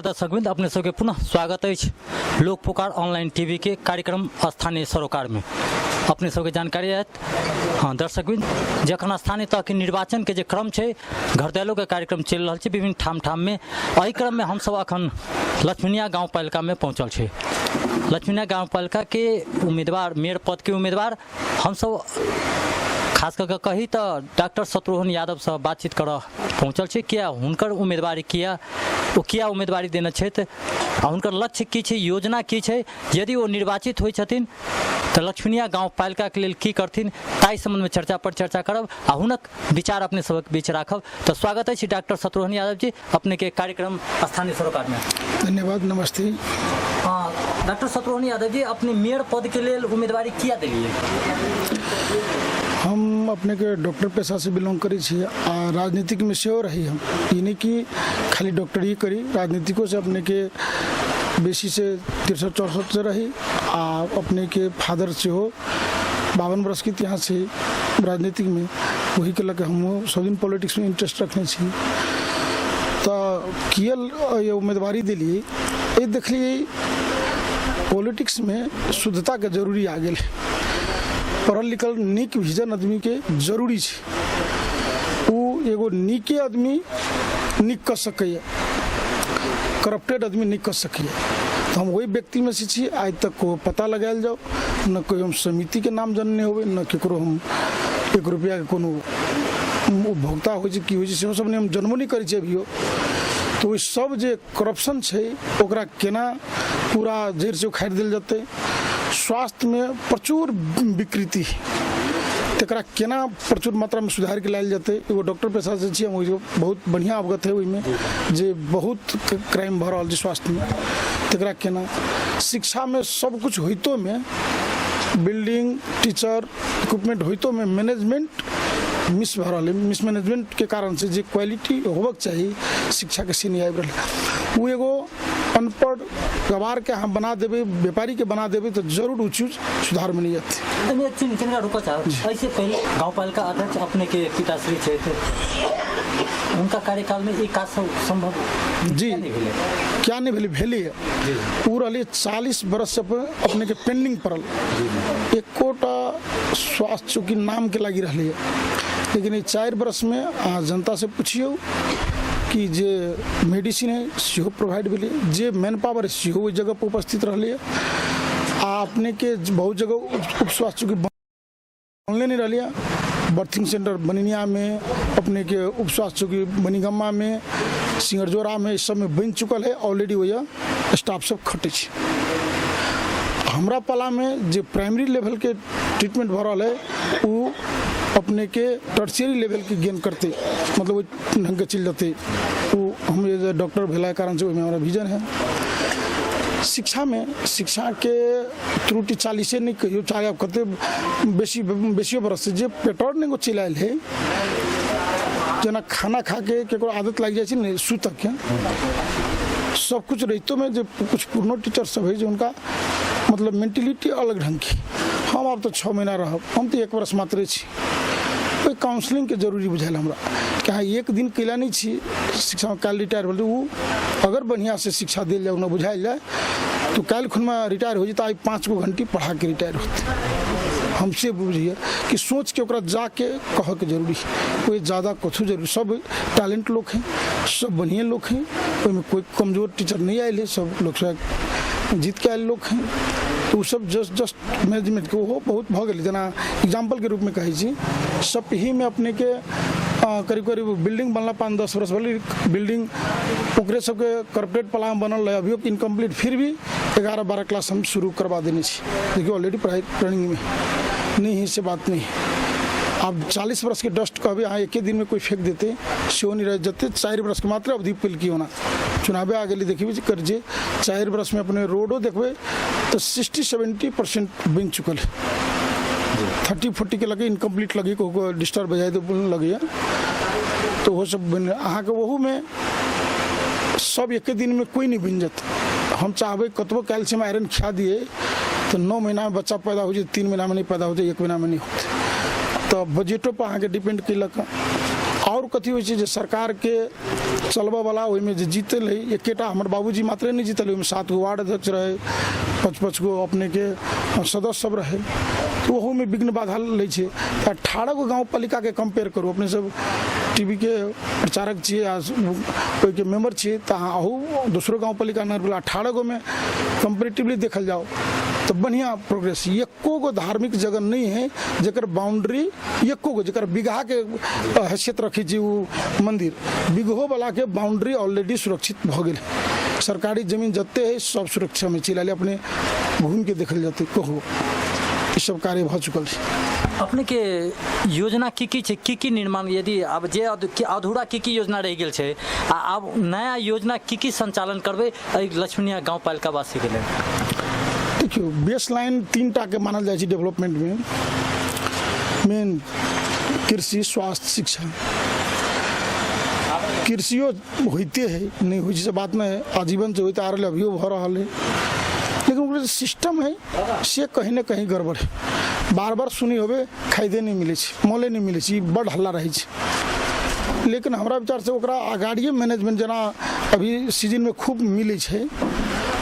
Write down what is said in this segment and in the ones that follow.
दर्शकवृंद, अपने सबके पुनः स्वागत है लोक पुकार ऑनलाइन टीवी के कार्यक्रम स्थानीय सरोकार में। अपने सबके जानकारी है दर्शकवृंद, जखन स्थानीय तक के निर्वाचन के क्रम है, घरदैलो के कार्यक्रम चल रहा है विभिन्न ठाम ठाम में। एहि क्रम में हम सब अखन लक्ष्मीनिया गाँवपालिका में पहुँचल है। लक्ष्मीनिया गाँवपालिका के उम्मीदवार, मेयर पद के उम्मीदवार हम सब खास करके कही तो डॉक्टर शत्रुघ्न यादव से बातचीत कर पहुँचल है। क्या हुनकर उम्मीदवारी किया उम्मीदवारी देने छथि, हुनकर लक्ष्य की छै, योजना की छै, यदि वो निर्वाचित होइ छथिन तो लक्ष्मीनिया गाँवपालिका के लेल की करथिन, ताहि संबंध में चर्चा पर चर्चा करब आ हुनक विचार अपने सबके बीच राखब। तो स्वागत है डॉक्टर शत्रुघ्न यादव जी अपने के कार्यक्रम स्थानीय सरोकार में। धन्यवाद, नमस्ते। डॉक्टर शत्रुघ्न यादव जी, अपने मेयर पद के लिए उम्मीदवारी किया दिलिए? हम अपने के डॉक्टर पेशा से बिलोंग करी छी आ राजनीतिक में से रही। हम ये नहीं कि खाली डॉक्टर ही करी, राजनीतिकों से अपने के बेसी से 63-64 से रही आ अपने के फादर से हो 52 वर्ष की इतिहास से राजनीतिक में, वही के लगे हम सब दिन पॉलिटिक्स में इंटरेस्ट रखने छी। तो कियल ये उम्मीदवारी दिली, ये देख ली पॉलिटिक्स में शुद्धता के जरूरी आ गए। पढ़ल लिखल नीक विजन आदमी के जरूरी है। वो एगो नीके आदमी नीक कर सके, करप्टेड आदमी नीक कर सके। तो हम वही व्यक्ति में से छी। आज तक को पता लगायल जाओ, न कोई हम समिति के नाम जानने होवे, न केकरो हम 1 रुपया के कोनो उपभोक्ता हो कि हो से सब हम जन्मो नहीं करी अभी हो। तो वही सब जे करप्शन है ओकरा केना पूरा जड़ से उखाड़ दिल जाते। स्वास्थ्य में प्रचुर विकृति, तकरा केना प्रचुर मात्रा में सुधार के लायल जाते। एगो डॉक्टर पेशा से छी, हम बहुत बढ़िया अवगत है ओहिमे जे बहुत क्राइम भ रहल छै स्वास्थ्य में। तकरा केना शिक्षा में सब कुछ होइतो में, बिल्डिंग, टीचर, इक्विपमेंट होइतो में मैनेजमेंट मिस भ रहा है। मिसमैनेजमेंट के कारण से जो क्वालिटी होबक चाहिए शिक्षा के से नहीं आबि रहा। वो एगो अनपढ़ गवार के हम बना देवे, व्यापारी के बना देवे तो जरूर उ चीज सुधार में नहीं जाती। रुको चाहे ऐसे पहले गाँवपालिका अध्यक्ष अपने के पिताश्री थे, उनका कार्यकाल में एक संभव जी क्या नहीं भेली है। पूरा 40 बरस से अपने के पेंडिंग पड़ल, एकोटा स्वास्थ्य चूँकि नाम के लगी रही है। लेकिन ये 4 बरस में जनता से पूछियो कि जे मेडिसिन है सीहो प्रोवाइड भेले, जे मैन पावर है सीहो ओहि जगह पर उपस्थित रही है। अपने के बहुत जगह उप स्वास्थ्य चूँकि बनले नहीं रही है। बर्थिंग सेंटर बनिया में, अपने के उप स्वास्थ्य चूँकि बनीगम्मा में, सिंगरजोरा में, इस सब में बन चुकल है ऑलरेडी। वही स्टाफ सब खटे। हमरा पाला में जो प्राइमरी लेवल के ट्रीटमेंट भ रहा है वो अपने के टर्शियरी लेवल के गेन करते, मतलब वो ढंग के चल जाते। वो हम ये डॉक्टर भेला कारण से हमारा विजन है। शिक्षा में, शिक्षा के त्रुटि 40 नहीं कहियो, चाहे कते बेसियो बरस से जे पेटर्न एगो चिलायल है, जना खाना खा के केकरो आदत लग जाए नहीं सुतक के सब कुछ रहितो में जो कुछ पुरानो टीचर सब है जो उनका मतलब मेंटेलिटी अलग ढंग की। हम अब तो 6 महीना रह, हम तो 1 वर्ष मात्र छी। कोई काउंसलिंग के जरूरी बुझायल हमरा कि हाँ एक दिन कैला नहीं छी शिक्षा में, कल रिटायर बोल वो अगर बढ़िया से शिक्षा दिल जाए, उन्हें बुझायल जाए तो कल खुद में रिटायर हो जाता। 5 घंटे पढ़ा के रिटायर होते। हमसे बुझिए कि सोच के ओकरा जाके कह के जरूरी, कोई ज़्यादा कथू जरूरी। सब टैलेंट लोग हैं, सब बढ़िया लोग हैं, में कोई कमजोर टीचर नहीं आए, सब लोग जीत के आए लोग हैं। तो सब जस्ट मैनेजमेंट के वो बहुत भ गए। जना एग्जाम्पल के रूप में कही छी, सब ही में अपने के करीब करीब बिल्डिंग बनला 5-10 वर्ष वाली बिल्डिंग, ओकरे सबके कॉर्पोरेट प्लान बनल है अभी इनकम्प्लीट, फिर भी 11-12 क्लास हम शुरू करवा देने छी। देखिए ऑलरेडी पढ़ाई रनिंग में नहीं, इससे बात नहीं। अब 40 वर्ष के डस्ट का भी हाँ एक ही दिन में कोई फेंक देते शो नहीं रह जाते। 4 वर्ष के मात्र अवधि पिल की होना चुनाव आगे देखिए करजे 4 वर्ष में अपने रोडो देखबे तो 60-70% बन चुकल है। 30-40 के लगे इनकम्प्लीट लगे, को डिस्टर्ब बजाए तो लगे है। तो वो सब बन अहाँ के वहू में सब एक दिन में कोई नहीं बन जाता। हम चाहबे कतबो कैल्शियम आयरन खा दिए तो 9 महीना में बच्चा पैदा हो जाए, 3 महीना में नहीं पैदा हो जाए, 1 महीना में नहीं होते। तो बजटों पर अहाँ के डिपेंड कैलक। और कथी होइ छै जे सरकार के चलबऽ वाला ओहिमे जे जीतल है एकेटा हमर बाबूजी मात्रे नहीं जीतल, ओहिमे 7 गो वार्ड अध्यक्ष रहे, 5-5 गो अपने के सदस्य सब रहे, तो ओहो में विघ्न बाधा लै छै। 18 गो गाँव पालिका के कंपेयर करू, अपने सब टीवी के प्रचारक छियै आ कोई के मेंबर छियै, तो अहू दूसरो गाँव पालिका नगर 18 गो में कंपेरेटिवली देखल जाओ तो बढ़िया प्रोग्रेस। एको गो धार्मिक जगह नहीं है जकर बाउंड्री एको गो जकर बीघा के हैसियत रखी जी वो मंदिर, बीघो वाला के बाउंड्री ऑलरेडी सुरक्षित भ गेल। सरकारी जमीन जते है सब सुरक्षा में चिल्ला अपने घूम के देखल जाते कहो ई सब कार्य भ चुकल है। अपने के योजना की छै, की निर्माण, यदि अब जे अधूरा की योजना रह गेल छै आ अब नया योजना की संचालन करबे लक्ष्मणिया गाँव पालिका वासी के लिए? देखियो बेस लाइन 3 टा के मानल जाए डेवलपमेंट में, मेन कृषि, स्वास्थ्य, शिक्षा। कृषियो होते है नहीं हो से बात नहीं है, आजीवन से होते आ रहा है, अभियो भ रहा है, लेकिन सिस्टम है से कहीं ना कहीं गड़बड़ है। बार बार सुनी होबे खाइदे नहीं मिले, मोले नहीं मिले, बड़ हल्ला रहे। लेकिन हमारा विचार से ओकरा आगाड़िए मैनेजमेंट जना अभी सीजन में खूब मिले है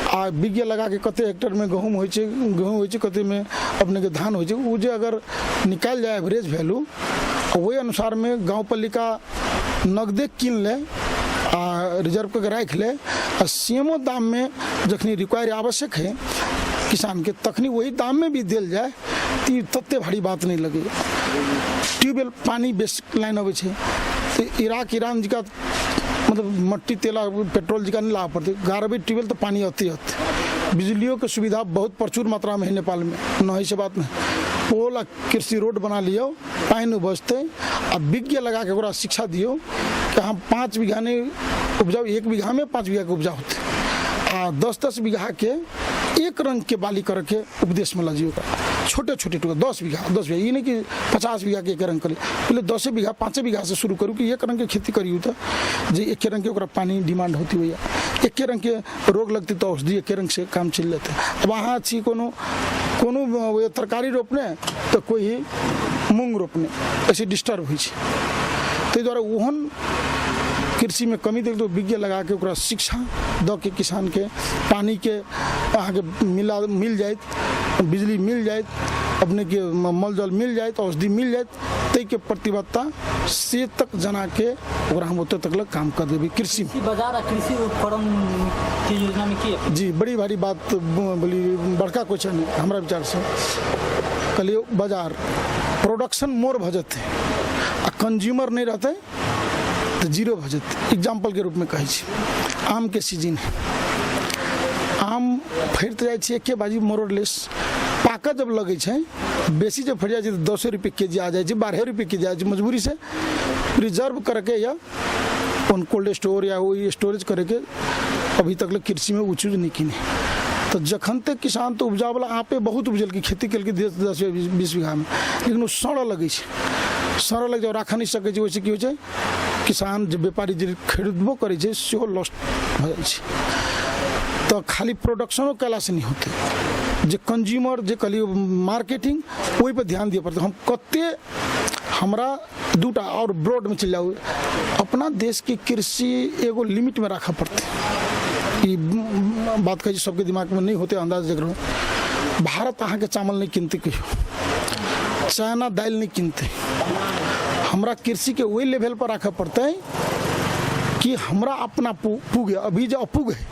आ विज्ञ लगा के कते हेक्टर में गेहूँ हो, कते में अपने के धान हो, वो जो अगर निकाल जाए एवरेज वैल्यू वही अनुसार में गाँव पालिका नगदे किन ले आ रिजर्व करके रख ले आ सीएमओ दाम में जखनी रिक्वायर आवश्यक है किसान के तखनी वही दाम में भी दिल जाए तो तत्ते भारी बात नहीं लगे। ट्यूबवेल पानी बेसिक लाइन अवे छे तो इराक ईरान जी का मतलब मट्टी तेला पेट्रोल जी का नहीं ला पड़ते, 11 भी ट्यूबवेल तो पानी आते आते। बिजलियों की सुविधा बहुत प्रचुर मात्रा में है नेपाल में, नहीं से बात नहीं। पोल कृषि रोड बना लियो, पानी बचते अब विज्ञ लगा के ओकरा शिक्षा दियो कि हम 5 बीघा नहीं उपजाओ, 1 बीघा में 5 बीघा के उपजा होते आ 10-10 बीघा के एक रंग के बाली करके उपदेश में लजियो का छोटे छोटे टुकड़े 10 बीघा ये नहीं कि 50 बीघा के एक रंग करे, पहले 10 बीघा 5 बीघा से शुरू करूँ कि एक रंग के खेती करियो तो जे एक रंग के ओकरा पानी डिमांड होती हुई, एक रंग के रोग लगती तो औषधि एक रंग से काम चल जाते। अब वहाँ अच्छी कोनो तरकारी रोपने तो कोई मूंग रोपने ऐसे डिस्टर्ब हुई, तो द्वारा ओहन कृषि में कमी देख तो विज्ञ लगा के ओकरा शिक्षा द के किसान के पानी के अहाँ के मिल जाए, बिजली मिल जाए, अपने के मल जल मिल जाए, औषधि मिल जाए, तै के प्रतिबद्धता से तक जना के ओकरा हम ओते तक काम कर देबे। कृषि बाजार और कृषि उपकरण की योजना में की है जी बड़ी भारी बात बोली, बड़का क्वेश्चन है हमारा विचार से। कहलिए बाजार प्रोडक्शन मोर भजत है आ कंज्यूमर नहीं रहते तो जीरो भजत। एग्जाम्पल के रूप में कहे आम के सीजन है, आम फैरते जाए एके बाजी मोरलेस पाक जब लगे बेसी जब फट जाए तो 10 रुपये के जी आ जाए, 12 रुपये के जी आ जाए, मजबूरी से रिजर्व करके या उन कोल्ड स्टोर या वही स्टोरेज करके अभी तक कृषि में उचूज नहीं किने। तो जखन तक किसान तो उपजा वाला आपे बहुत उपजल की खेती कल 10-20 बीघा में, लेकिन वो सड़ लगे सड़ लग जाए राख नहीं सके वैसे की हो किसान जब व्यापारी जो खरीदबो करे सेहो लॉस्ट हो जाए। तो खाली प्रोडक्शनो कैला से नहीं होते, जो कंज्यूमर जो कहलिए मार्केटिंग वही पर ध्यान दिए पड़ते। हम कते हमरा 2टा और ब्रॉड में चल जाओ, अपना देश की कृषि एगो लिमिट में रखा पड़ते। ये बात कही सबके दिमाग में नहीं होते अंदाज देख रहे हो। भारत अहाँ के चावल नहीं किनते, कहियो चाइना दाल नहीं किनते, हमरा कृषि के वही लेवल पर रखा पड़ता है कि हमरा अपना पुग है। अभी जो अपुग है,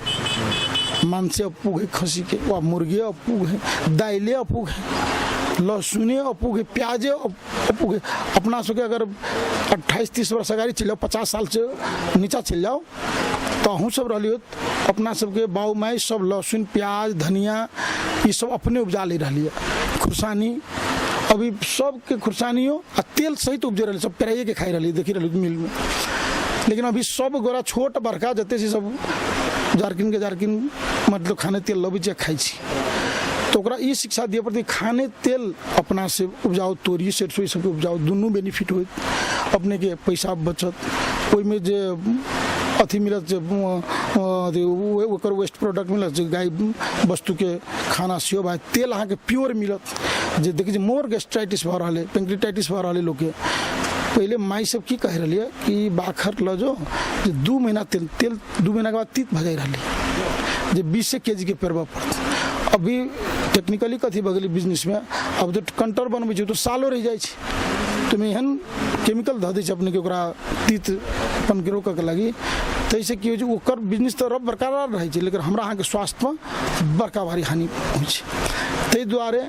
मांस अपुग है, खसी के व मुर्गे अपुग है, दाइले अपुग है, लहसुने अपुग है, प्याजे अपुग है। अपना सके अगर 28-30 वर्ष अगाड़ी चल जाओ, 50 साल से नीचा चल जाओ तो अहूँ सब रही अपना सबके बाऊ माई सब लहसुन प्याज धनिया ये सब अपने उपजा ले रही है। खुरसानी अभी सबके खुरसानियों आ तेल सहित उपजे रही, सब पेराइए के खाई रही देखी रही मिल में। लेकिन अभी सब गोरा छोट बड़का जते से सब जारकिन के जारकिन मतलब खाने तेल लबी चे खाई छी। तो ओकरा ये शिक्षा दिए पड़ती खाने तेल अपना से उपजाओ, तोरी सरसों सबके उपजाओ, दोनों बेनिफिट हो, अपने के पैसा बचत। ओई में जे अथी मिलत वेस्ट प्रोडक्ट मिलत जो गाय वस्तु के खाना सेहो भाई तेल अहाँ के प्योर मिलत। जे देखिए मोर गैस्ट्राइटिस भ रहा है, पेंक्रिटाइटिस भ रहा है लोग के पहले माई सब की कह रही है कि बाखर लो जो 2 महीना तेल 2 महीना के बाद तीत भजाई रही जे 20 केजी के पेरवा पड़त। अभी टेक्निकली कथी भगली बिजनेस में अब तो कंटर बनबै छै तो सालो रह जाइ छै, तो में एहन केमिकल धऽ दै छै अपने के ओकरा तीत पन के रोकऽ के लागी, तैसे की होइ छै ओकर बिजनेस तो बरकरार रहै छै लेकिन हमरा अहाँ के स्वास्थ्य में बड़का भारी हानि होइ छै। ताहि दुआरे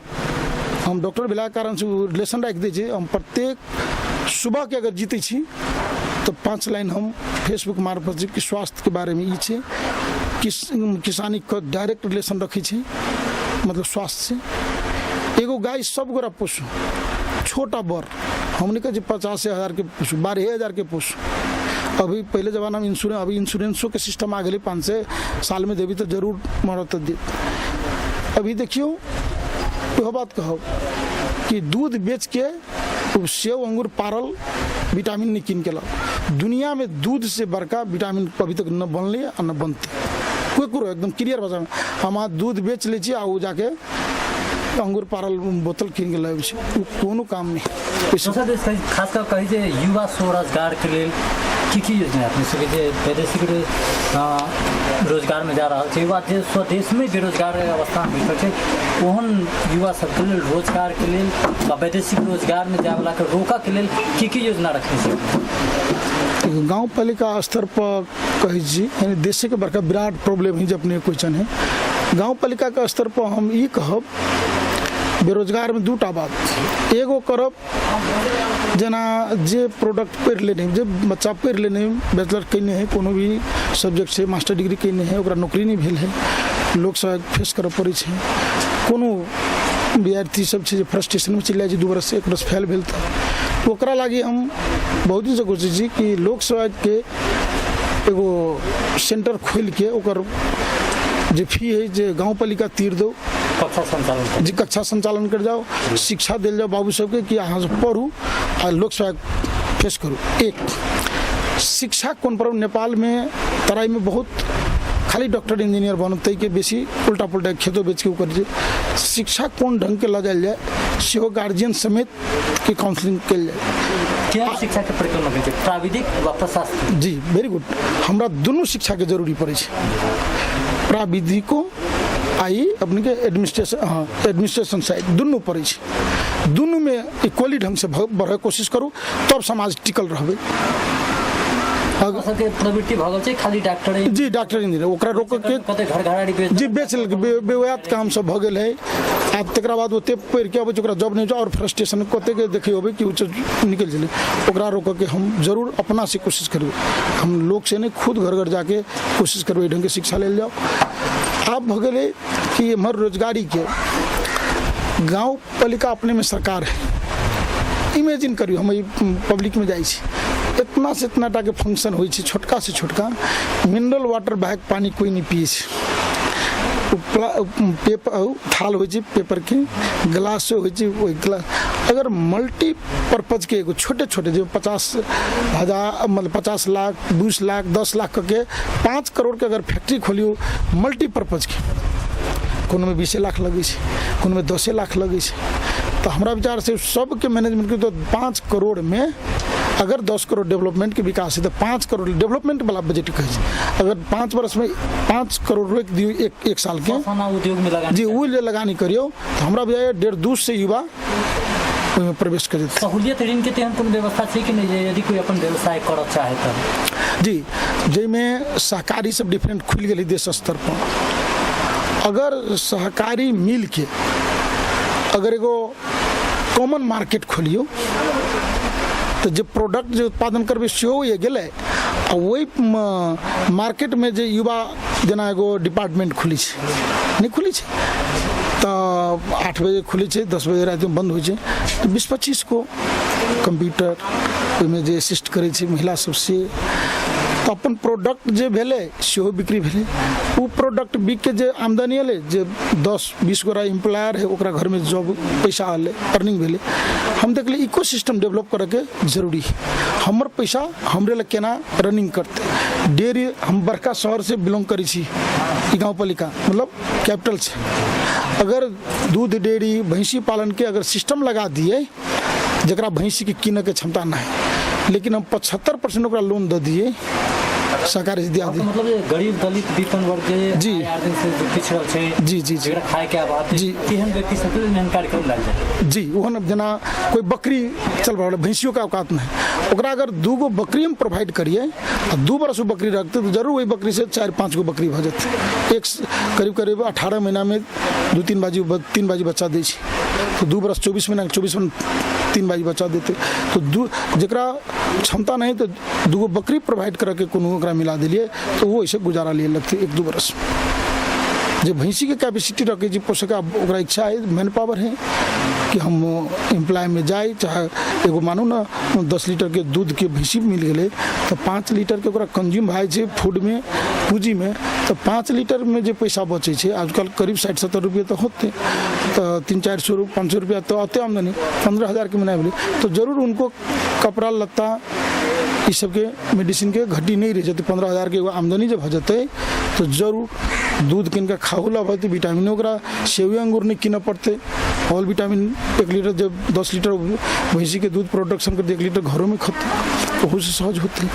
हम डॉक्टर भेला कारण से रिलेशन राखि दै छै। हम प्रत्येक सुबह के अगर जीते छी तो 5 लाइन हम फेसबुक मार्फत कि स्वास्थ्य के बारे में ई छै, किसानी का डायरेक्ट रिलेशन रखी छै, मतलब स्वास्थ्य से। एगो गाय सब गोरा पोसू, छोटा बर हमने कहा 50,000 के पोसू, 12,000 के पोसू। अभी पहले जमाना में इंश्योरेंस, अभी इंश्योरेंसों के सिस्टम आ गए, 5 साल में देवी तो जरूर मरत दे। अभी देखियो वह बात कहो कि दूध बेच के सेव अंगूर पारल विटामिन नहीं कीन के लाओ। दुनिया में दूध से बड़का विटामिन अभी तक न बनले और न बनते। कोई करो एकदम क्लियर भाषा में हम दूध बेच ले आ जाके अंगूर पारल बोतल कीन के लाए कोनो काम नहीं। खास कर कही जे युवा स्वरोजगार के लिए की योजना अपने सबके जे विदेशी रोजगार में जा रहा है, युवा जे स्वदेश में बेरोजगार अवस्था में बैठल छै ओहन युवा सबके लेल रोजगार के लेल वैदेशिक रोजगार में जाए वाला के रोका के लेल की योजना रखने छै? गाँव पालिका स्तर पर कही जी यानी देश के बड़का विराट प्रॉब्लम ही अपने क्वेश्चन है। गाँव पालिका के स्तर पर हम ई कहब बेरोजगार में 2टा बात एगो करब, जना जे प्रोडक्ट पढ़ लेने जे बच्चा पढ़ लेने बैचलर कैने है कोनो भी सब्जेक्ट से मास्टर डिग्री कैने है ओकरा नौकरी नहीं भेल है, लोक सब फेस करऽ पड़ै छै। कोनो विद्यार्थी सब छै जे फ्रस्ट्रेशन में चलि जाइ छै 2 बरस से 1 बरस फेल भेल तो ओकरा लागी हम बहुत दिन से कोशिश छी कि लोक सेवा के एगो सेंटर खोल के ओकर जे फी है जे गाँव पालिका तीर दो, कक्षा संचालन कर जाओ, शिक्षा दिल जाओ बाबू सबके कि अहाँ से पढ़ू आ लोक सेवा फेस करू। एक शिक्षा कोन पर नेपाल में तराई में बहुत खाली डॉक्टर इंजीनियर बनते के बेसी उल्टा पुल्टा खेतों बेच के ऊपर शिक्षा कोन ढंग के लगायल जाए सेहो गार्जियन समेत के काउंसलिंग कल जाए। क्या शिक्षा के परिकल्पना छै प्राविधिक व प्रशासनिक? जी वेरी गुड, हमरा दोनों शिक्षा के जरूरी पड़े छै, प्राविधिको आई अपने के एडमिनिस्ट्रेशन साइड दोनों पड़े छै। दोनों में इक्वली ढंग से बढ़े कोशिश करू तब समाज टिकल रहबे। प्रवृत्ति भगल छै खाली डॉक्टर जी डॉक्टर इंजीनियर ओकरा रोक के कते घर घराड़ी जी बेच बेवयात काम सब भ गेल है। आब तकरा बाद ओते पढ़ के अबै ओकरा जॉब नहीं और फ्रस्ट्रेशन कते के देखै होबे कि निकल चले ओकरा रोक के हम जरूर अपना से कोशिश करबे। हम लोग से नहीं खुद घर घर जाके कोशिश करबे ढंग के शिक्षा ले जाओ। अब भ गेलै कि हमर रोजगारी के गाँव पालिका अपने में सरकार है। इमेजिन करियो हम पब्लिक में जाइ छी इतना से इतना टा के फंक्शन होइ छै, छोटका से छोटका मिनरल वाटर बैग पानी कोई नहीं पिए छै। पेपर थाल होइ छै पेपर के, गिलास होइ छै ओहि गिलास अगर मल्टीपर्पज के एगो छोटे छोटे जो 50,000 मतलब 50 लाख 20 लाख 10 लाख के 5 करोड़ के अगर फैक्ट्री खोलियो मल्टीपर्पज के, कोनो में 20 लाख लगे छै कोनो में 10 लाख लगे छै, तो हमारा विचार से सबके मैनेजमेंट के तो 5 करोड़ में अगर 10 करोड़ डेवलपमेंट के विकास है तो 5 करोड़ डेवलपमेंट वाला बजट कहे छै। अगर 5 वर्ष में 5 करोड़ रोक दियो एक साल के उद्योग में लगानी जी वो लगानी करियो तो हमरा विचार 1.5 से युवा में प्रवेश करे। सहूलियत ऋण के तेहन कोनो व्यवस्था छै कि नहीं यदि कोई अपन व्यवसाय करऽ चाहे तो? जी जैमें सहकारी सब डिफरेंट खुल गेलै देश स्तर पर। अगर सहकारी मिल के अगर एगो कॉमन मार्केट खोलियो तो जो प्रोडक्ट जो उत्पादन करबे सेहो ये गेलै आ वही मार्केट में जो युवा जेना एगो डिपार्टमेंट खुली छै नहीं खुली छै तो 8 बजे खुली छै 10 बजे रात में बंद हो छै तो 20-25 को कंप्यूटर में जो असिस्ट करे छै महिला सबसे तो अपन प्रोडक्ट जे भेले सेहो बिक्री भेले। वो प्रोडक्ट बिक के जे आमदनी एले जे 10-20 गोरा एम्प्लॉयर है ओकरा घर में जॉब पैसा आले अर्निंग भेले। हम देखले इकोसिस्टम डेवलप करे के जरूरी है। हमर पैसा हमरे लग केना रनिंग करते। डेयरी हम बड़का शहर से बिलोंग करी छी गाँव पालिका मतलब कैपिटल से, अगर दूध डेयरी भैंसी पालन के अगर सिस्टम लगा दिए जरा भैंसी के कीने के क्षमता ना है लेकिन हम 75% ओकरा लोन दे दिए, सरकार से दिया दी। मतलब ये गरीब दलित विपन्न वर्ग के जी। आदमी से जो पिछड़ल छै, जी जी जी जेकरा खाए के आबाद जी। केहन व्यक्ति सबके एहन कार्यक्रम लाग जाए। जी ओहन जना कोई बकरी चल रहा है, भैंसियों का औकात नहीं, ओकरा अगर 2 गो बकरी हम प्रोवाइड करिए आ 2 बरस वो बकरी रखते तो जरूर वही बकरी से 4-5 गो बकरी भ जाते। एक करीब 18 महीना में 2-3 बाजी बच्चा दै छै, तो 2 बरस 24 महीना 3 बाजी बच्चा देते। तो जरा क्षमता नहीं तो 2 गो बकरी प्रोवाइड करके कोनो ओकरा मिला दिलिए तो वो ऐसे गुजारा लिए लगते 1-2 बरस। जो भैंसी के कैपेसिटी रखे जी पोसे का ओकरा इच्छा है, मैन पावर है कि हम एम्प्लॉय में जाए, चाहे एगो मानू ना 10 लीटर के दूध के भैंसी मिल गए तो 5 लीटर के ओकरा कंज्यूम भाई छै फूड में पूंजी में, तो 5 लीटर में जो पैसा बचे छै आजकल करीब 60-70 रुपये तो होते, तो 300-400-500 रुपया तो आते आमदनी 15,000 के महीना मिले तो जरूर उनको कपड़ा लत्ता इस सब के मेडिसिन के घटी नहीं रह जाती। 15,000 के आमदनी जब हो जाते तो जरूर दूध किन का खाहुला होती, विटामिन ओकरा सेवी अंगूर नहीं किन पड़ते, ऑल विटामिन 1 लीटर जब 10 लीटर भैंसी के दूध प्रोडक्शन कर 1 लीटर घरों में खते तो से सहज होते।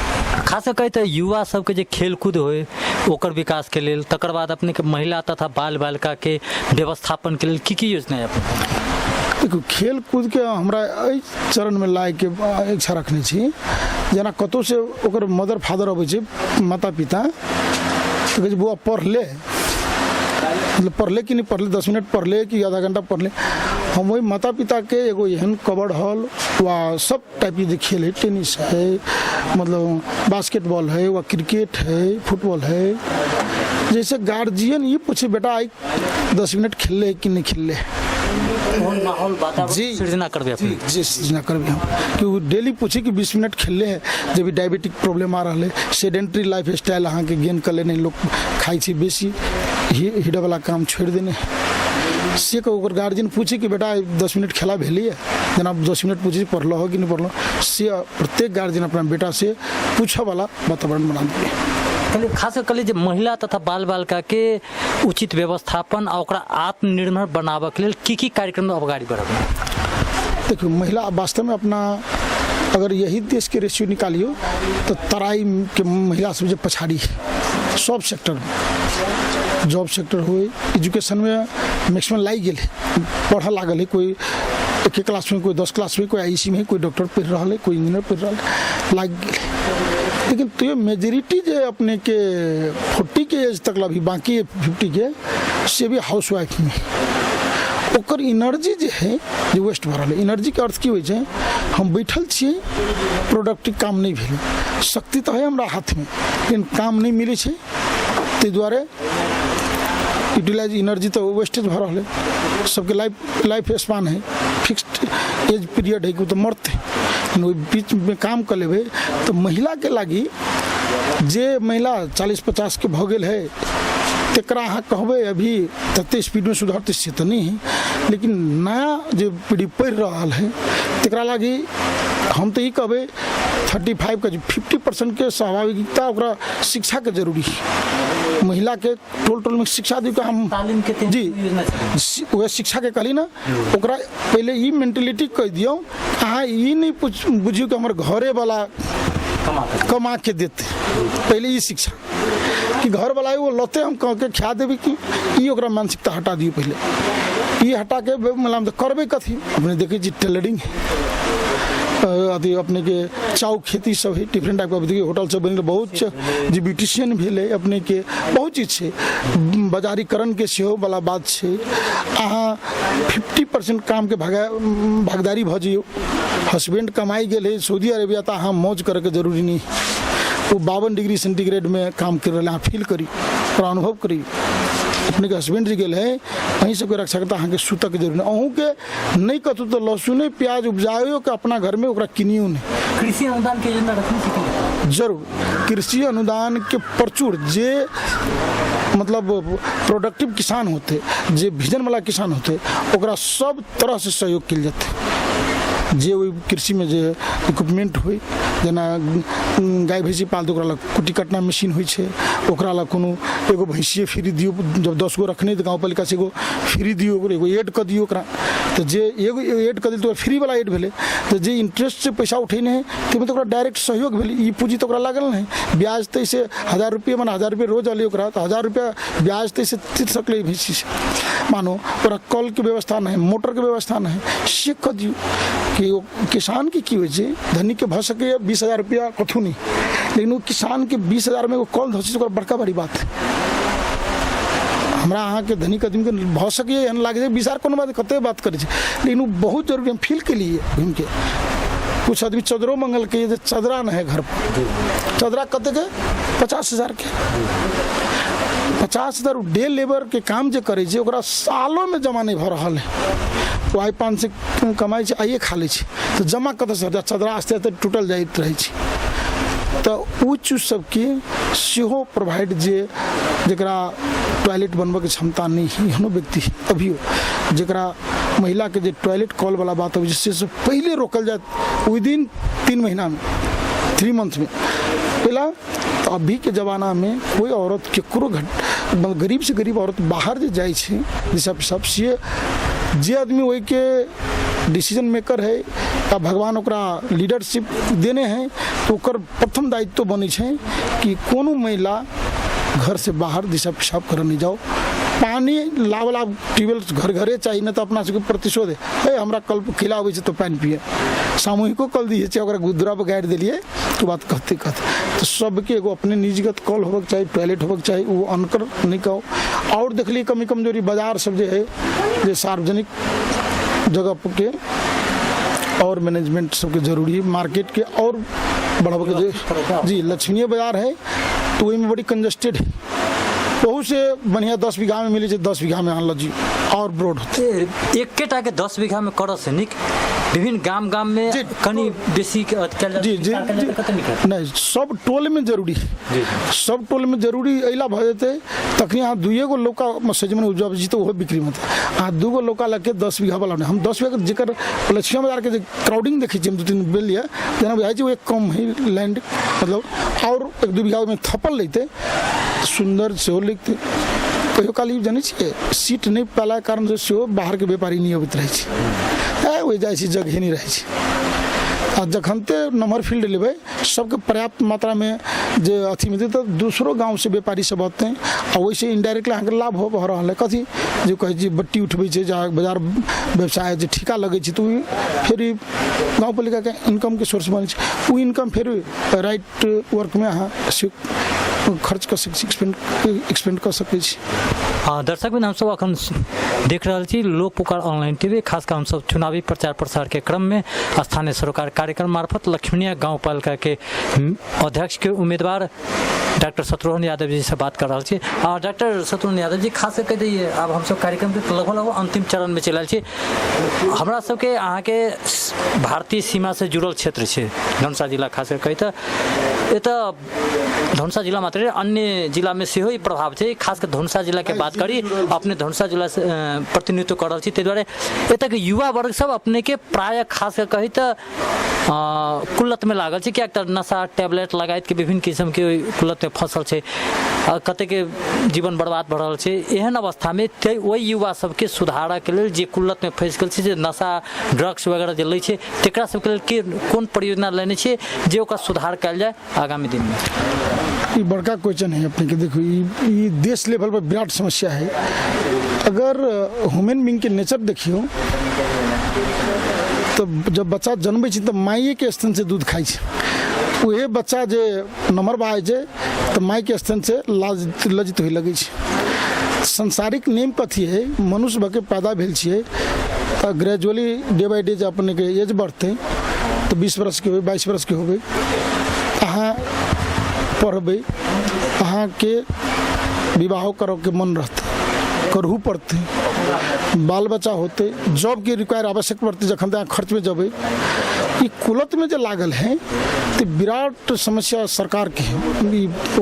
खास कहे तो युवा सबके जे खेलकूद होए ओकर विकास के लेल, तकर बाद अपने के महिला तथा बाल बालिका के व्यवस्थापन के लेल की योजना है अपने? देखो खेल कूद के हमरा एहि चरण में लाए के इच्छा रखने छी, जना कतौ से ओकर मदर फादर अबै छै माता पिता तो कहै छै बौआ पढ़ ले, मतलब पढ़ ले कि नहीं पढ़ ले, 10 मिनट पढ़ ले कि आधा घंटा पढ़ ले। हम वही माता पिता के एगो एहन कबर्ड हॉल व सब टाइप के खेल है, टेनिस है, मतलब बास्केटबॉल है व क्रिकेट है, फुटबॉल है, जैसे गार्जियन ये पूछे बेटा आई 10 मिनट खेल ले कि नहीं खेल ले, माहौल वातावरण सृजना करबे अपने जी सृजना करबे हम कि वो डेली पूछे कि 20 मिनट खेल ले है, जब भी डायबिटिक प्रॉब्लम आ रहा है, सेडेंटरी लाइफ स्टाइल अहाँ के गेन कर लेने लोग खाई छी बेसी हिड वाला काम छोड़ देने से को ओकर गार्जियन पूछे कि बेटा 10 मिनट खेला भेलिए, जना 10 मिनट पूछे पढ़लो हो कि नहीं पढ़लो, से प्रत्येक गार्जियन अपना बेटा से पूछा वाला वातावरण बना दिए। खास कर जे महिला तथा बाल बालिका के उचित व्यवस्थापन और ओकरा आत्मनिर्भर बनाबे के लेल की कार्यक्रम अगाडि बढ़ाबे? देखियो महिला वास्तव में अपना अगर यही देश के रेशियो निकालियो तो तराई के महिला सब पछाड़ी है सब सेक्टर में, जॉब सेक्टर हो, एजुकेशन में मैक्सिमम लाई गेल पढ़ लागल है, कोई 1 क्लास में, कोई 10 क्लास में, कोई आईसी में, कोई डॉक्टर पढ़ रहा है, कोई इंजीनियर पढ़ रहा है, लाग गेल। लेकिन तो ये मेजोरिटी जो अपने के 40 के एज तक अभी बाकी है 50 के से भी हाउस वाइफ में ओकर एनर्जी जो है जो वेस्ट भरल है। एनर्जी के अर्थ की होइ छै हम बैठल छियै प्रोडक्टिव काम नहीं भेल, शक्ति तो है हमरा हाथ में लेकिन काम नहीं मिले छै, ताहि दुआरे यूटिलाइज एनर्जी तो वेस्टेज भर रहा है। सबके लाइफ स्पान है, फिक्स्ड एज पीरियड है कि तो मरते, बीच में काम कर लेबे तो महिला के लागी जे महिला 40-50 के भ गेल है तकरा अहाँ कहबै अभी तते स्पीड में सुधरते से तो नहीं है, लेकिन नया जो पीढ़ी पढ़ रहा है तकरा लागी हम तो ये कहबै 35 का 50% के सहभागिता ओकरा शिक्षा के जरूरी है। महिला के टोल में शिक्षा दी के हम तालीम के जी वह शिक्षा के कहली ना ओकरा पहले ये मेंटेलिटी कह दियो अहाँ ये नहीं बुझियो कि हमारे घरे वाला कमा के देते, पहले ये शिक्षा कि घर वाला वो लते हम कह के खा देवी कि ये ओकरा मानसिकता हटा दियो, पहले ये हटा के मतलब तो करबे कथी अपने देखे जी टेलरिंग अथी अपने के चाउ खेती सब है, डिफरेंट टाइप का देखिए होटल सब बन बहुत जी ब्यूटिशियन भी है, अपने के बहुत चीज है, बाजारीकरण के सेहो वाला बात है। अहाँ 50% काम के भागदारी भ जियो, हस्बैंड कमाई गेल सऊदी अरेबिया तो अहाँ मौज करे के जरूरी नहीं, वो 52 डिग्री सेंटीग्रेड में काम कर रहे हैं, फील करी और अनुभव करी। अपने के हस्बैंड जी गेल है वहीं सबके रक्षा करता अहाँ के सूतक के जरूरी अहूँ के नहीं कतु तो लहसुन प्याज उपजाओ के अपना घर में ओकरा किनियो नहीं। कृषि अनुदान के योजना रखनी जरूर, कृषि अनुदान के प्रचुर जे मतलब प्रोडक्टिव किसान होते, जे विजन वाला किसान होते ओकरा सब तरह से सहयोग किया जाते, जे वही कृषि में जे इक्विपमेंट हुई जेना गाय भैंसी पालते ओकरा कुटी कटना मशीन होइ छै, ओकरा ला कोनो एगो भैंसिए फ्री दियो, जब 10 गो रखने तो गाँव पालिका से एगो फ्री दियो, एगो एड कर दियो ओकरा, तो जे एगो एड कर दिल तो फ्री वाला एड भेले, तो जे इंटरेस्ट से पैसा उठेने है तो तो डायरेक्ट सहयोग भेले, ई पूंजी तो लागल नहीं, ब्याज तैसे 1000 रुपये माना 1000 रुपये रोज अली ओकरा तो 1000 रुपया ब्याज तैसे तीर सकले भैंसी से मानो ओकरा कल के व्यवस्था नहीं, मोटर के व्यवस्था नहीं, से कह दियो कि किसान की होइ छै, धनी के भ सके 20,000 रुपया कथू नहीं, लेकिन वो किसान के 20,000 में कल धसी तो बड़का बड़ी बात है। हमरा अहाँ के धनिक आदमी के भ सके एहन लागे 20,000 कोनो बात कते बात करे, लेकिन वो बहुत जरूरी हम फील के लिए घूम के। कुछ आदमी चदरो मंगल के चदरा न है घर पर, चदरा कते के 50,000 के, 50,000 डे लेबर के काम जे करे ओकरा सालों में जमा नहीं भ रहा है, वो आई 5 से कमाई छै आइए खा ले छै, तो जमा कत से चदरा आस्ते आस्ते टूटल जाइत रहे छै। तो उ चीज सबके सेहो प्रोवाइड जे जरा टॉयलेट बनबे के क्षमता नहीं है हनो व्यक्ति अभी जरा महिला के जे टॉयलेट कॉल वाला बात है जिससे पहले रोकल जाए विदिन 3 महीना में 3 मंथ में पहला। तो अभी के ज़माना में कोई औरत केकरो गरीब से गरीब औरत बाहर जे जाइ छै सबसे जे आदमी वही के डिसीजन मेकर है या भगवान ओकरा लीडरशिप देने हैं तो ओकर प्रथम दायित्व बने छै कि कोनो महिला घर से बाहर दिशा पेशाब कर नहीं जाओ। पानी लावला ट्यूबवेल घर घरे चाहिए ना तो अपना सबके प्रतिशोध है हमरा कल खिलावे छै तो पानी पिए, सामूहिको कल दिए छै ओकरा गुदरा पर गाड़ि दिलिए तो बात कहते तो सबके एगो अपने निजीगत कल होबक चाहिए, टॉयलेट होबक चाहिए, वो अनकर नहीं कहो। और देख ली कमी कमजोरी बाजार सब जे है जे सार्वजनिक जगह के और मैनेजमेंट सबके जरूरी है, मार्केट के और बढ़ावे के जी लक्ष्मीय बाजार है तो वही में बड़ी कंजस्टेड है, बहुत से बढ़िया 10 बीघा में मिली 10 बीघा में आनल जी और ब्रोड होते एक के 10 बीघा में कर से निक विभिन्न गाम में कनी बेसी जी जी नहीं सब टोल में जरूरी है, सब टोल में जरूरी अला भ जेते तखनी अहाँ 2 लौका सजमन उपजाब जी तो वो बिक्री में अहाँ 2 लौका लगे 10 बीघा वाला हम 10 बीघा जर लक्ष्मी बाजार के क्राउडिंग देखी 2-3 बेल जना बुझाई वो एक कम है लैंड मतलब और 1-2 बीघा में थपल लेते सुंदर से लिखते कहियो काली जानी सीट नहीं पाला कारण से बाहर के व्यापारी नहीं अबित रहे वही जाइ जगह नहीं रहे। जखनते नंबर फील्ड लेबै सबके पर्याप्त मात्रा में जे अथी मिलते तो दूसरों गांव से व्यापारी सब आते हैं और वैसे इनडायरेक्टली अहाँ के लाभ हो रहा है कथी जो कहे जी बट्टी उठबै छै जहाँ बाजार व्यवसाय जे ठिका लगे छै तो फिर गाँव पालिका के इनकम के सोर्स बने वो इनकम फिर राइट वर्क में अहाँ खर्च कर एक्सपेंड कर सकै छी। दर्शक बिन हमसब अखन देख रहा छी लोक पुकार ऑनलाइन टीवी, खासकर हमसब चुनावी प्रचार प्रसार के क्रम में स्थानीय सरोकार कार्यक्रम मार्फत लक्ष्मीनिया गाँव पालिका के अध्यक्ष के उम्मीदवार डॉक्टर शत्रुघ्न यादव जी से बात कर रहा छी। डॉक्टर शत्रुघ्न यादव जी खास कर दिए अब हम सब कार्यक्रम के लगभग अंतिम चरण में चल छी, हमरा सबके अहाँ के भारतीय सीमा से जुड़ल क्षेत्र है धनुषा जिला, खास कर कही तो एतऽ धनुषा जिला मात्र अन्य जिला में से प्रभाव है, खास कर धनुषा जिला के बात करी अपने धनुषा जिला से प्रतिनिधित्व कर रही थी द्वारा एतऽ के युवा वर्ग सब अपने के प्राय खास कर कही तो कुल्लत में लागल है, क्या नशा टैबलेट लगायत के विभिन्न किस्म के कुल्लत में फसल है, कते के जीवन बर्बाद बढ़ रहा है। एहन अवस्था में वही युवा सबके सुधार के लिए जे कुल्लत में फंस गए नशा ड्रग्स वगैरह जे लै छै तेकरा सबके लिए कोन परियोजना लेने छे जे ओकर सुधार कल जाए आगामी दिन में। ये बड़का क्वेश्चन है अपने के देखो ये देश लेवल पर विराट समस्या है। अगर ह्यूमन बीइंग के नेचर देखियो तो जब बच्चा जन्मे तो माइए के स्तन से दूध खाई वही बच्चा जे नंबर बाय छै तो माई के स्तन से लज्जित हुई लगे। सांसारिक नियम कथी है मनुष्य भके पैदा भेल छियै ग्रेजुअली डे बाय डे अपने के एज बढ़ते तो 20 वर्ष के हो 22 वर्ष के हो गए अहाँ पढ़बै अहाँ के विवाह करो के मन रहते करहू पड़ते बाल बच्चा होते जॉब के रिक्वायर आवश्यक पड़ते जखन तक खर्च में जब ये कुलत में जो लागल है तो विराट समस्या सरकार की है,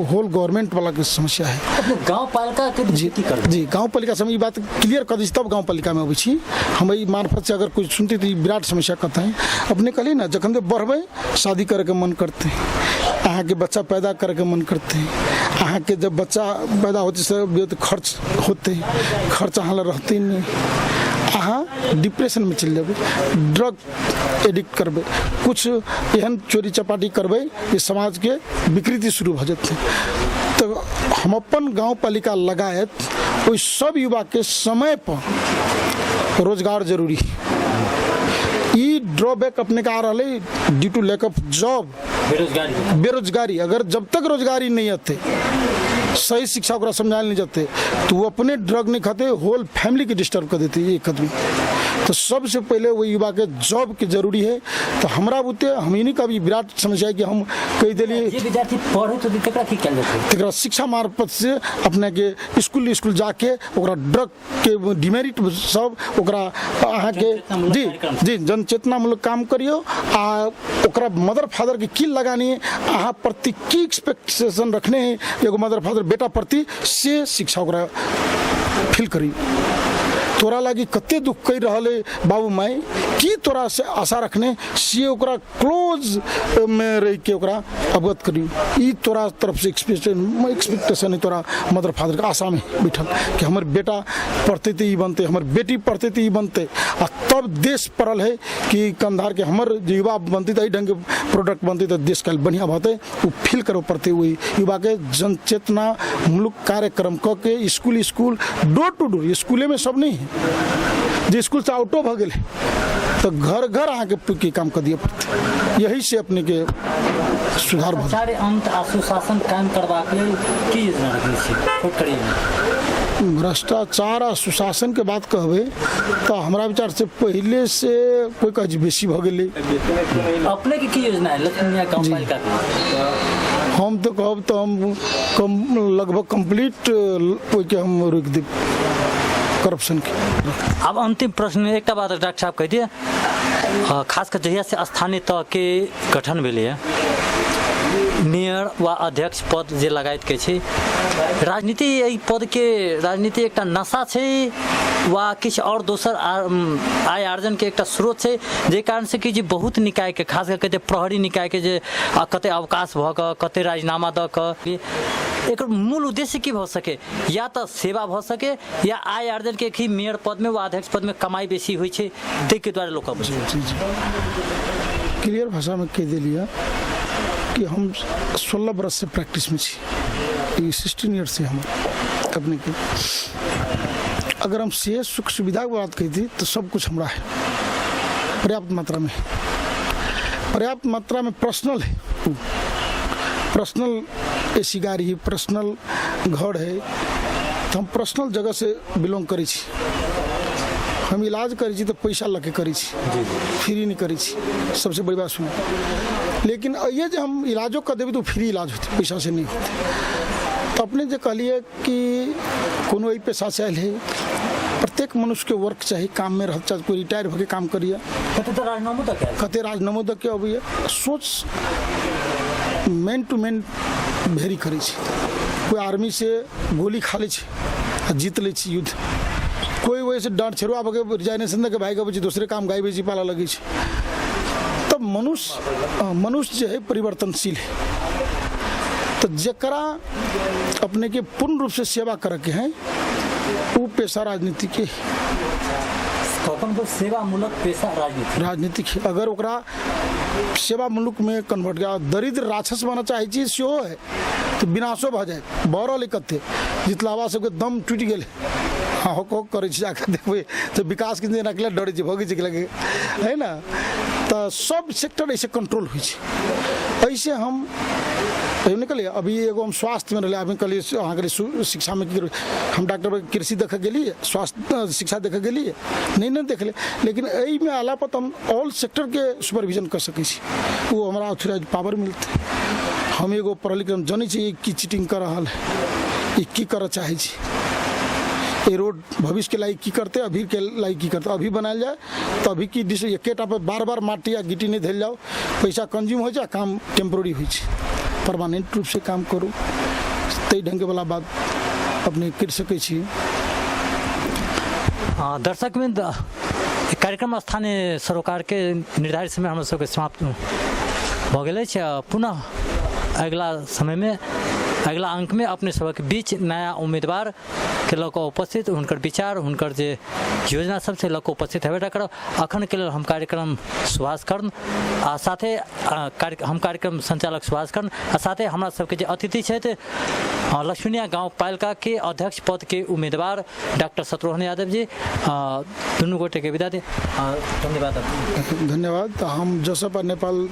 होल गवर्नमेंट वाला की समस्या है। गांव पालिका के जी गांव पालिका समय ये बात क्लियर कर दी तब गांव पालिका में अबै हम मार्फत से अगर कुछ सुनते तो विराट समस्या कहते हैं अपने कहली ना जखन तक बढ़बै शादी करे के मन करते हैं अहाँ के बच्चा पैदा करे के मन करते हैं अहाँ के जब बच्चा पैदा होते सब खर्च होते खर्च अहाँ रहते नहीं अहाँ डिप्रेशन में चल जाबे, ड्रग एडिक्ट करबे, कुछ एहन चोरी चपाटी करबे जे समाज के विकृति शुरू भ जेतै। तो हम अपन गाँव पालिका लगायत ओइ सब युवा के समय पर रोजगार जरूरी है। ई ड्रॉबैक अपने का आ रहा है due to lack of job, बेरोजगारी। अगर जब तक रोजगारी नहीं आते, सही शिक्षा ओकरा समझायल नहीं जाते, तो वो अपने ड्रग नहीं खाते, होल फैमिली के डिस्टर्ब कर देते एक आदमी। तो सबसे पहले वो युवा के जॉब की जरूरी है। तो हमरा बुते हमनी का भी विराट समस्या है कि हम कह दिलिए ये विद्यार्थी पढ़े तो तेकरा की कल जाते, तेकरा शिक्षा मार्फत से अपने के स्कूल जाके ओकरा ड्रग के डिमेरिट सब ओकरा अहाँ के जी जन चेतनामूलक काम करियो। आ ओकरा मदर फादर के की लगानी है, अहाँ प्रति की एक्सपेक्टेशन रखने हैं एगो मदर फादर बेटा प्रति, से शिक्षा ओकरा फील करी। तोरा लागी कते दुख कर रहा है बाबू माई, की तोरा से आशा रखने, से ओकरा क्लोज में रह के ओकरा अवगत करी। ई तोरा तरफ से एक्सपेक्टेशन है तोरा मदर फादर के आशा में बैठल कि हमर बेटा पढ़ते तो ई बनते, हमर बेटी पढ़ते तो ई बनते। आ तब देश पड़ल है कि कंधार के हमर युवा बनती तो ढंग के प्रोडक्ट बनती तो देश का बढ़िया बनते। वो फील करो पड़ते हुई युवा के जनचेतना मूलक कार्यक्रम क के स्कूल डोर टू डोर, स्कूले में सब नहीं है, जो स्कूल से आउटो भ गए तो घर घर आके के काम कर दिए पड़ते। यही से अपने के सुधार भ सारे अंत सुशासन कायम करबाक लेल की योजना रखने छी छोट करिए। भ्रष्टाचार आ सुशासन के बात कहबे तो हमारा विचार से पहले से कोई कह बेसी भ गए। अपने की योजना है लक्ष्मीया गाँव पालिका के? हम तो कहब तो हम लगभग कंप्लीट के हम रोक दे करप्शन की। अब अंतिम प्रश्न एक बात डॉक्टर साहब कह दिए, खास कर जहिया से स्थानीय तह के गठन भेलै मेयर व अध्यक्ष पद जे लगायत के छै, राजनीति एहि पद के राजनीति एकटा नशा छै वा किछु और दोसर आय आर्जन के एकटा स्रोत छै, जे कारण से कि जे बहुत निकाय के खास करके प्रहरी निकाय के जे कते अवकाश भ क कते राजीनामा द क एक मूल उद्देश्य की भ सके, या तो सेवा भ सके या आय आर्जन के कि मेयर पद में व अध्यक्ष पद में कमाई बेसी होइ छै तै के द्वारा लोक क्लियर भाषा में कह दिलिया कि हम 16 बरस से प्रैक्टिस में छी, 16 ईयर से हम अपने के। अगर हम सेहत सुख सुविधा की बात कहती तो सब कुछ हमारा है पर्याप्त मात्रा में पर्सनल है, पर्सनल एसी गाड़ी है, पर्सनल घर है। तो हम पर्सनल जगह से बिलोंग करी छी। हम इलाज करी तो पैसा लगे करी, फ्री नहीं करी, सबसे बड़ी बात सुनो। लेकिन ये जो हम इलाजों कर देवे तो फ्री इलाज होते, पैसा से नहीं होते। तो अपने जो कहलिए कि कोनो यही पेशा से आयल है, प्रत्येक मनुष्य के वर्क चाहिए, काम में रह चाहे कोई रिटायर होकर काम करिए, कते राजनामो तक के अभी सोच मैन टू मैन भेरी करी। कोई आर्मी से गोली खा ले जीत ले युद्ध, कोई वैसे डांट छेड़वा बगे रिजाइनेशन दे के भाई के दूसरे काम गाय बेची पाला लगी। तब मनुष्य जो है परिवर्तनशील है। तो जकरा अपने के पूर्ण रूप से सेवा करे के हैं वो पेशा राजनीति के सेवा मूलक पेशा राजनीतिक है। अगर ओकरा सेवा मुल्क में कन्वर्ट गया, दरिद्र राक्षस बना चाहे चीज से है तो विनाशो भ जाए। बरल कते जितलावा सबके दम टूट गए, हाँ हो करे जाकर देखबे तो विकास के निकले डरे भगे लगे है ना। तो सब सेक्टर ऐसे कंट्रोल हुई। ऐसे हम निकलिए अभी एगो हम स्वास्थ्य में रहे, अभी कल शिक्षा में हम डॉक्टर कृषि देख गेलिए, स्वास्थ्य शिक्षा देख गेलिए नहीं देख ले। लेकिन यही में आला पर हम ऑल सेक्टर के सुपरविजन कर सके, वो हमारा ऑथोराइज पावर मिलते। हम एगो पढ़ल लिखल जानी चाहिए कि चीटिंग कर रहा है, की कर चाहे ये रोड भविष्य के लायक की करते, अभी के लायक की करते। अभी बनाया जाए तो अभी की डिश एकेटा पर बार बार माटी या गिट्टी नहीं धैल जाओ, पैसा कंज्यूम हो जाए, काम टेम्पोररी हो जाए। परमानेंट रूप से काम करूँ तई ढंग वाला बात अपने कर सके छी। दर्शक में कार्यक्रम स्थानीय सरोकार के निर्धारित समय हम सबके समाप्त भ गेल। पुनः अगला समय में अगला अंक में अपने सबके बीच नया उम्मीदवार के लऽ कऽ उपस्थित हुनकर विचार हुनकर जे योजना सब से लऽ कऽ उपस्थित हेबे करब। अखन के लेल हम कार्यक्रम सुभाष कर्ण आ साथे हम कार्यक्रम संचालक सुभाष कर्ण आ साथे हमरा सबके जे अतिथि छथि लक्ष्मीनिया गांव पालिका के अध्यक्ष पद के उम्मीदवार डॉक्टर शत्रुघ्न यादव जी, दुनू गोटे के विदा दी। धन्यवाद। धन्यवाद। हम जसपा नेपाल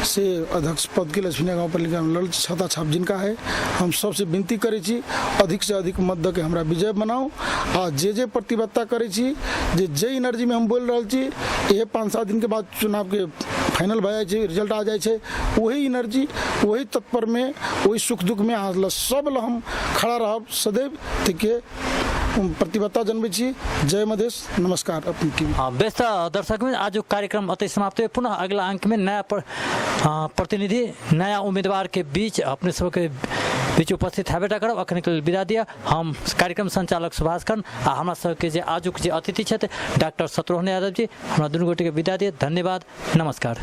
से अध्यक्ष पद के लक्ष्मीनिया गांव पालिका में लड़ छता छाप जिनका है, हम सबसे विनती करे छी अधिक से अधिक मत दे के हमरा विजय बनाओ आ जे प्रतिबद्धता करे छी जे एनर्जी में हम बोल रहा छी ये 5-7 दिन के बाद चुनाव के फाइनल भए जाए छै, रिजल्ट आ जाए छै, वही एनर्जी वही तत्पर में वही सुख दुख में अहाँ सब ल हम खड़ा रहब सदैव के प्रतिबद्धता जनबै छी। जय मधेश। नमस्कार। अपनी टीवी व्यस्त दर्शक में आज कार्यक्रम अतः समाप्त हुए। पुनः अगला अंक में नया प्रतिनिधि नया उम्मीदवार के बीच अपने सबके बीच उपस्थित हेबे करब। अखन के विदा दिया। हम कार्यक्रम संचालक सुभाष कर्ण आ हमरा सबके जे आजुक जे अतिथि छथि डॉक्टर शत्रुघ्न यादव जी, हमरा दुनू गोटे के विदा दिया। धन्यवाद। नमस्कार।